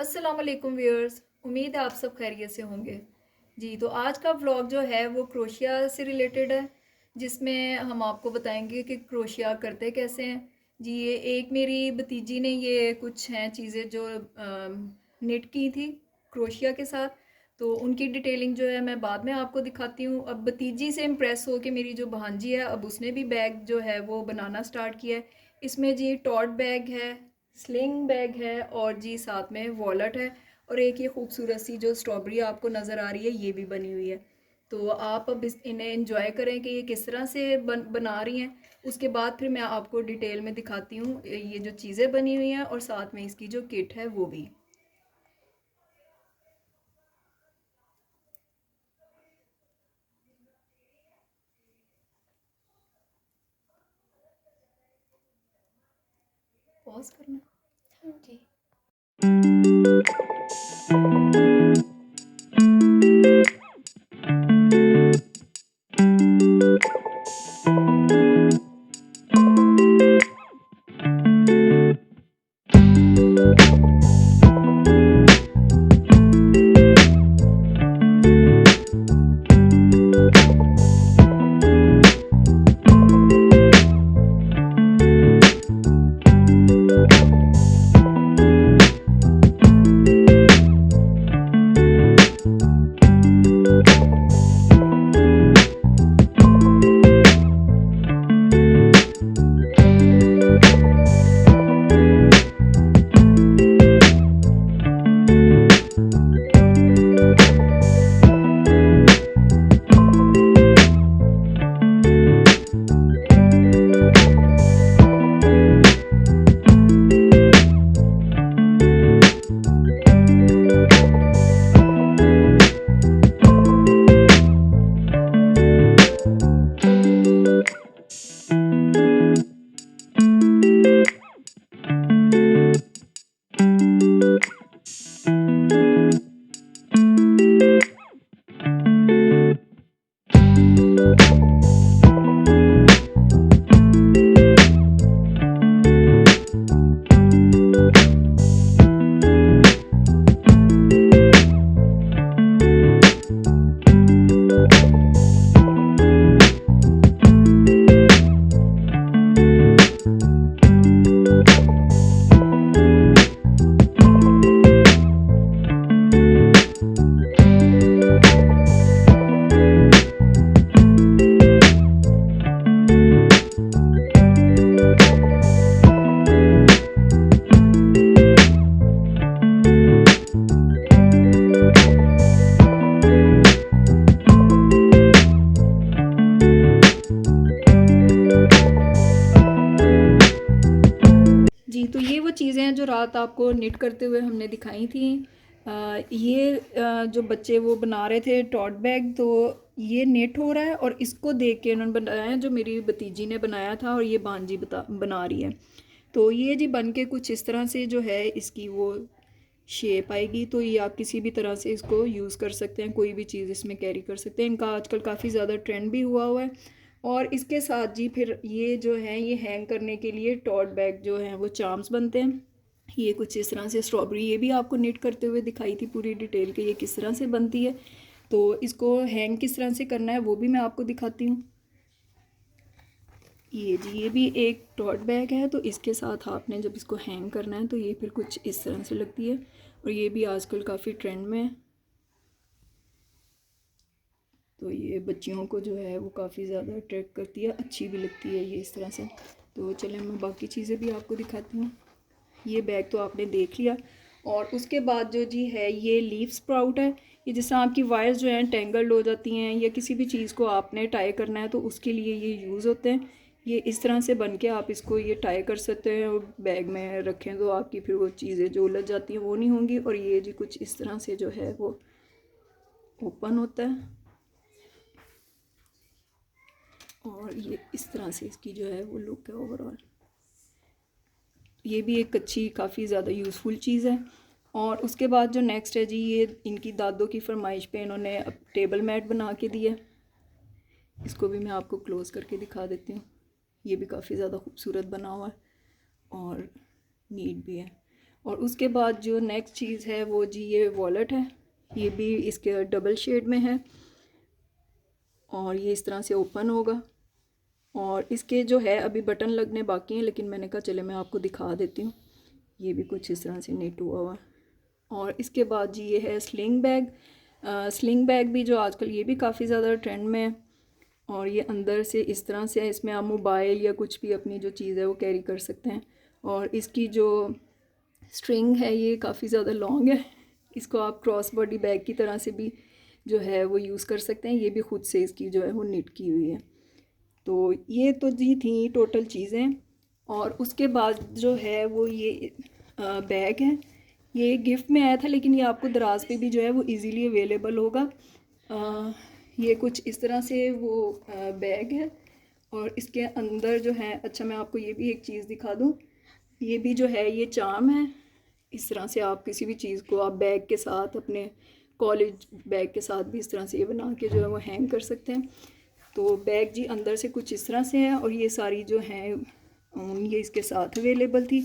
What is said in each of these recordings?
अस्सलाम वालेकुम व्यूअर्स। उम्मीद है आप सब खैरियत से होंगे। जी, तो आज का व्लॉग जो है वो क्रोशिया से रिलेटेड है, जिसमें हम आपको बताएंगे कि क्रोशिया करते कैसे हैं। जी, ये एक मेरी भतीजी ने ये कुछ हैं चीज़ें जो निट की थी क्रोशिया के साथ। तो उनकी डिटेलिंग जो है मैं बाद में आपको दिखाती हूँ। अब भतीजी से इम्प्रेस हो के मेरी जो भांजी है, अब उसने भी बैग जो है वो बनाना स्टार्ट किया है। इसमें जी टॉट बैग है, स्लिंग बैग है और जी साथ में वॉलेट है। और एक ये खूबसूरत सी जो स्ट्रॉबेरी आपको नज़र आ रही है ये भी बनी हुई है। तो आप अब इन्हें एंजॉय करें कि ये किस तरह से बना रही हैं। उसके बाद फिर मैं आपको डिटेल में दिखाती हूँ ये जो चीज़ें बनी हुई हैं और साथ में इसकी जो किट है वो भी। पॉज करना। हाँ जी। जी, तो ये वो चीज़ें हैं जो रात आपको निट करते हुए हमने दिखाई थी। ये जो बच्चे वो बना रहे थे टॉट बैग, तो ये निट हो रहा है और इसको देख के उन्होंने बनाया है, जो मेरी भतीजी ने बनाया था और ये भांजी बना रही है। तो ये जी बन के कुछ इस तरह से जो है इसकी वो शेप आएगी। तो ये आप किसी भी तरह से इसको यूज़ कर सकते हैं, कोई भी चीज़ इसमें कैरी कर सकते हैं। इनका आजकल काफ़ी ज़्यादा ट्रेंड भी हुआ है। और इसके साथ जी फिर ये जो है ये हैंग करने के लिए टॉट बैग जो हैं वो चार्म्स बनते हैं। ये कुछ इस तरह से स्ट्रॉबेरी ये भी आपको निट करते हुए दिखाई थी पूरी डिटेल के ये किस तरह से बनती है। तो इसको हैंग किस तरह से करना है वो भी मैं आपको दिखाती हूँ। ये जी ये भी एक टॉट बैग है, तो इसके साथ आपने जब इसको हैंग करना है तो ये फिर कुछ इस तरह से लगती है। और ये भी आजकल काफ़ी ट्रेंड में है। तो ये बच्चियों को जो है वो काफ़ी ज़्यादा अट्रैक्ट करती है, अच्छी भी लगती है ये इस तरह से। तो चलें मैं बाकी चीज़ें भी आपको दिखाती हूँ। ये बैग तो आपने देख लिया। और उसके बाद जो जी है ये लीफ स्प्राउट है। ये जिस तरह आपकी वायर्स जो हैं टेंगल्ड हो जाती हैं या किसी भी चीज़ को आपने टाई करना है तो उसके लिए ये यूज़ होते हैं। ये इस तरह से बन के आप इसको ये टाई कर सकते हैं और बैग में रखें तो आपकी फिर वो चीज़ें जो उलझ जाती हैं वो नहीं होंगी। और ये जी कुछ इस तरह से जो है वो ओपन होता है और ये इस तरह से इसकी जो है वो लुक है ओवरऑल। ये भी एक अच्छी काफ़ी ज़्यादा यूज़फुल चीज़ है। और उसके बाद जो नेक्स्ट है जी ये इनकी दादों की फरमाइश पे इन्होंने अब टेबल मैट बना के दिया। इसको भी मैं आपको क्लोज़ करके दिखा देती हूँ। ये भी काफ़ी ज़्यादा खूबसूरत बना हुआ है और नीट भी है। और उसके बाद जो नेक्स्ट चीज़ है वो जी ये वॉलेट है, ये भी इसके डबल शेड में है और ये इस तरह से ओपन होगा। और इसके जो है अभी बटन लगने बाकी हैं, लेकिन मैंने कहा चले मैं आपको दिखा देती हूँ। ये भी कुछ इस तरह से नेट हुआ हुआ। और इसके बाद जी ये है स्लिंग बैग। स्लिंग बैग भी जो आजकल ये भी काफ़ी ज़्यादा ट्रेंड में है। और ये अंदर से इस तरह से है, इसमें आप मोबाइल या कुछ भी अपनी जो चीज़ है वो कैरी कर सकते हैं। और इसकी जो स्ट्रिंग है ये काफ़ी ज़्यादा लॉन्ग है, इसको आप क्रॉस बॉडी बैग की तरह से भी जो है वो यूज़ कर सकते हैं। ये भी ख़ुद से इसकी जो है वो निट की हुई है। तो ये तो जी थी टोटल चीज़ें। और उसके बाद जो है वो ये बैग है, ये गिफ्ट में आया था, लेकिन ये आपको दराज पे भी जो है वो इजीली अवेलेबल होगा। ये कुछ इस तरह से वो बैग है और इसके अंदर जो है, अच्छा मैं आपको ये भी एक चीज़ दिखा दूँ, ये भी जो है ये चार्म है। इस तरह से आप किसी भी चीज़ को आप बैग के साथ, अपने कॉलेज बैग के साथ भी इस तरह से ये बना के जो है वो हैंग कर सकते हैं। तो बैग जी अंदर से कुछ इस तरह से है और ये सारी जो हैं ये इसके साथ अवेलेबल थी,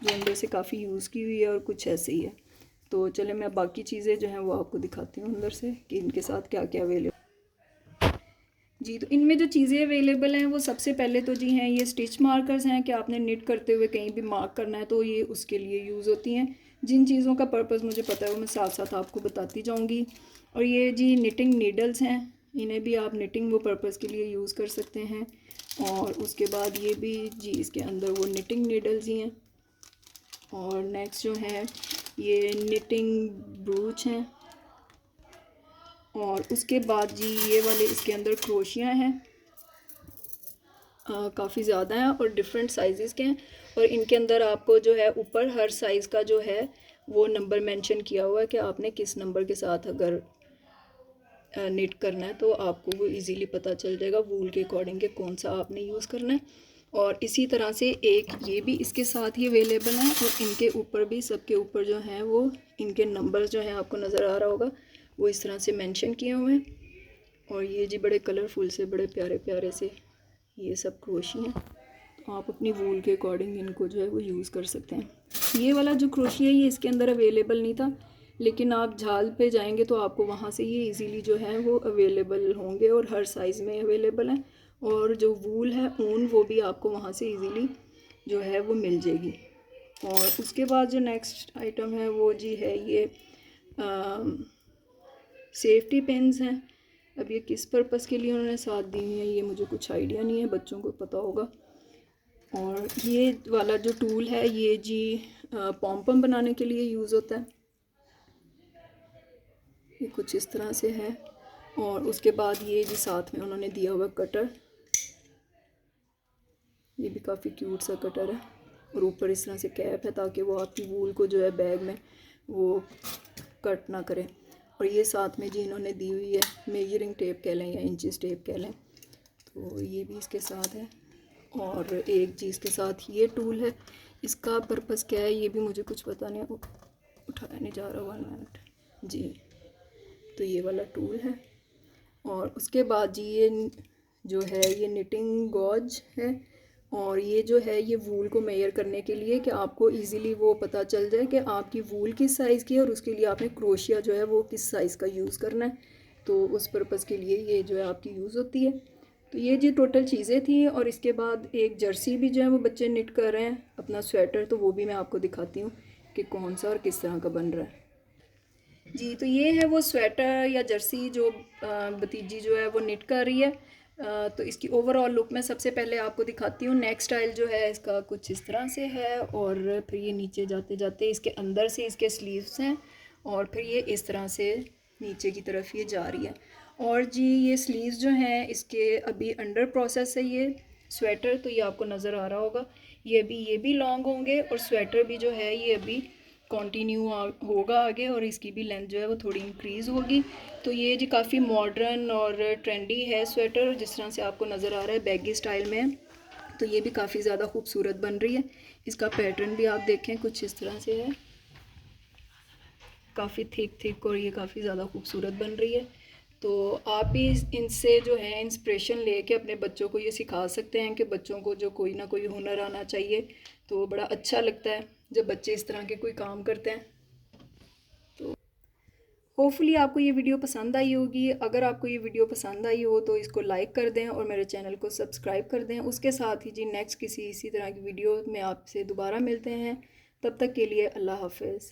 जो अंदर से काफ़ी यूज़ की हुई है और कुछ ऐसे ही है। तो चले मैं बाकी चीज़ें जो हैं वो आपको दिखाती हूँ अंदर से कि इनके साथ क्या क्या अवेलेबल जी। तो इनमें जो चीज़ें अवेलेबल हैं वो सबसे पहले तो जी हैं ये स्टिच मार्कर्स हैं कि आपने निट करते हुए कहीं भी मार्क करना है तो ये उसके लिए यूज़ होती हैं। जिन चीज़ों का पर्पस मुझे पता है वो मैं साथ साथ आपको बताती जाऊँगी। और ये जी निटिंग नीडल्स हैं, इन्हें भी आप निटिंग वो पर्पस के लिए यूज़ कर सकते हैं। और उसके बाद ये भी जी इसके अंदर वो निटिंग नीडल्स ही हैं। और नेक्स्ट जो है ये निटिंग ब्रूच हैं। और उसके बाद जी ये वाले इसके अंदर क्रोशियाँ हैं, काफ़ी ज़्यादा हैं और डिफरेंट साइज़ के हैं। और इनके अंदर आपको जो है ऊपर हर साइज़ का जो है वो नंबर मेंशन किया हुआ है कि आपने किस नंबर के साथ अगर निट करना है तो आपको वो इजीली पता चल जाएगा वूल के अकॉर्डिंग के कौन सा आपने यूज़ करना है। और इसी तरह से एक ये भी इसके साथ ही अवेलेबल है और इनके ऊपर भी, सबके ऊपर जो हैं वो इनके नंबर जो हैं आपको नज़र आ रहा होगा वो इस तरह से मेंशन किए हुए हैं। और ये जी बड़े कलरफुल से, बड़े प्यारे प्यारे से ये सब क्रोशी हैं, तो आप अपनी वूल के अकॉर्डिंग इनको जो है वो यूज़ कर सकते हैं। ये वाला जो क्रोशी है ये इसके अंदर अवेलेबल नहीं था, लेकिन आप झाल पे जाएंगे तो आपको वहाँ से ये इजीली जो है वो अवेलेबल होंगे और हर साइज़ में अवेलेबल हैं। और जो वूल है, ऊन, वो भी आपको वहाँ से इजीली जो है वो मिल जाएगी। और उसके बाद जो नेक्स्ट आइटम है वो जी है ये सेफ्टी पिन्स हैं। अब ये किस पर्पस के लिए उन्होंने साथ दी हुई है ये मुझे कुछ आइडिया नहीं है, बच्चों को पता होगा। और ये वाला जो टूल है ये जी पॉम पम बनाने के लिए यूज़ होता है, ये कुछ इस तरह से है। और उसके बाद ये जी साथ में उन्होंने दिया हुआ कटर, ये भी काफ़ी क्यूट सा कटर है। और ऊपर इस तरह से कैप है ताकि वो आपकी वूल को जो है बैग में वो कट ना करे। और ये साथ में जी इन्होंने दी हुई है मेजरिंग टेप कह लें या इंचेस टेप कह लें, तो ये भी इसके साथ है। और एक जी इसके साथ ये टूल है, इसका पर्पस क्या है ये भी मुझे कुछ पता नहीं, उठाया नहीं जा रहा, 1 मिनट जी। तो ये वाला टूल है। और उसके बाद जी ये जो है ये निटिंग गॉज है। और ये जो है ये वूल को मेजर करने के लिए कि आपको इजीली वो पता चल जाए कि आपकी वूल किस साइज़ की है और उसके लिए आपने क्रोशिया जो है वो किस साइज़ का यूज़ करना है, तो उस पर्पज़ के लिए ये जो है आपकी यूज़ होती है। तो ये जी टोटल चीज़ें थी। और इसके बाद एक जर्सी भी जो है वो बच्चे निट कर रहे हैं, अपना स्वेटर, तो वो भी मैं आपको दिखाती हूँ कि कौन सा और किस तरह का बन रहा है जी। तो ये है वो स्वेटर या जर्सी जो भतीजी जो है वो निट कर रही है। तो इसकी ओवरऑल लुक मैं सबसे पहले आपको दिखाती हूँ। नेक स्टाइल जो है इसका कुछ इस तरह से है और फिर ये नीचे जाते जाते इसके अंदर से इसके स्लीव्स हैं और फिर ये इस तरह से नीचे की तरफ ये जा रही है। और जी ये स्लीव्स जो हैं इसके अभी अंडर प्रोसेस है ये स्वेटर, तो ये आपको नज़र आ रहा होगा। ये भी लॉन्ग होंगे और स्वेटर भी जो है ये अभी कंटिन्यू होगा आगे और इसकी भी लेंथ जो है वो थोड़ी इंक्रीज़ होगी। तो ये जी काफ़ी मॉडर्न और ट्रेंडी है स्वेटर, जिस तरह से आपको नज़र आ रहा है बैगी स्टाइल में। तो ये भी काफ़ी ज़्यादा खूबसूरत बन रही है। इसका पैटर्न भी आप देखें कुछ इस तरह से है, काफ़ी थिक और ये काफ़ी ज़्यादा खूबसूरत बन रही है। तो आप भी इनसे जो है इंस्पिरेशन लेके अपने बच्चों को ये सिखा सकते हैं कि बच्चों को जो कोई ना कोई हुनर आना चाहिए, तो बड़ा अच्छा लगता है जब बच्चे इस तरह के कोई काम करते हैं। तो होपफुली आपको ये वीडियो पसंद आई होगी। अगर आपको ये वीडियो पसंद आई हो तो इसको लाइक कर दें और मेरे चैनल को सब्सक्राइब कर दें। उसके साथ ही जी नेक्स्ट किसी इसी तरह की वीडियो में आपसे दोबारा मिलते हैं। तब तक के लिए अल्लाह हाफ़िज़।